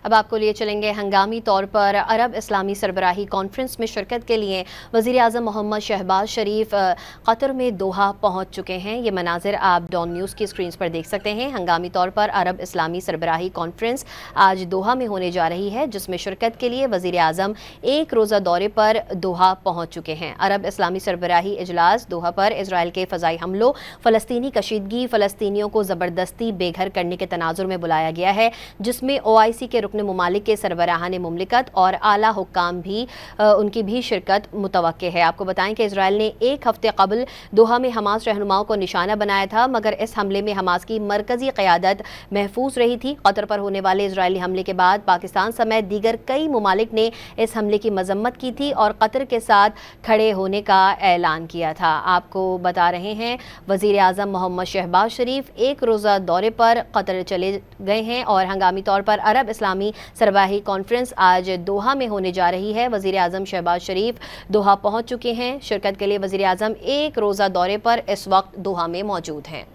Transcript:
अब आपको लिए चलेंगे हंगामी तौर पर अरब इस्लामी सरबराही कॉन्फ्रेंस में शिरकत के लिए वज़ीर आज़म मोहम्मद शहबाज शरीफ कतर में दोहा पहुंच चुके हैं। ये मनाजिर आप डॉन न्यूज़ की स्क्रीन पर देख सकते हैं। हंगामी तौर पर अरब इस्लामी सरबराही कॉन्फ्रेंस आज दोहा में होने जा रही है, जिसमें शिरकत के लिए वज़ीर आज़म एक रोज़ा दौरे पर दोहा पहुँच चुके हैं। अरब इस्लामी सरबराही इजलास दोहा पर इसराइल के फ़ज़ाई हमलों, फ़लस्तीनी कशीदगी, फ़लस्तीनियों को ज़बरदस्ती बेघर करने के तनाजुर में बुलाया गया है, जिसमें OIC के रुकन मुमालिक के सरबराहान मुमलिकत और आला हुक्काम भी उनकी भी शिरकत मुतवक्के है। आपको बताएं कि इसराइल ने एक हफ्ते कबल दोहा में हमास रहनुमाओं को निशाना बनाया था, मगर इस हमले में हमास की मरकजी क़यादत महफूज रही थी। कतर पर होने वाले इजरायली हमले के बाद पाकिस्तान समेत दीगर कई मुमालिक ने इस हमले की मजम्मत की थी और कतर के साथ खड़े होने का ऐलान किया था। आपको बता रहे हैं वज़ीर आज़म मोहम्मद शहबाज शरीफ एक रोज़ा दौरे पर कतर चले गए हैं और हंगामी तौर पर अरब इस्लामी सरबराही कॉन्फ्रेंस आज दोहा में होने जा रही है। वज़ीर आज़म शहबाज शरीफ दोहा पहुंच चुके हैं। शिरकत के लिए वज़ीर आज़म एक रोज़ा दौरे पर इस वक्त दोहा में मौजूद हैं।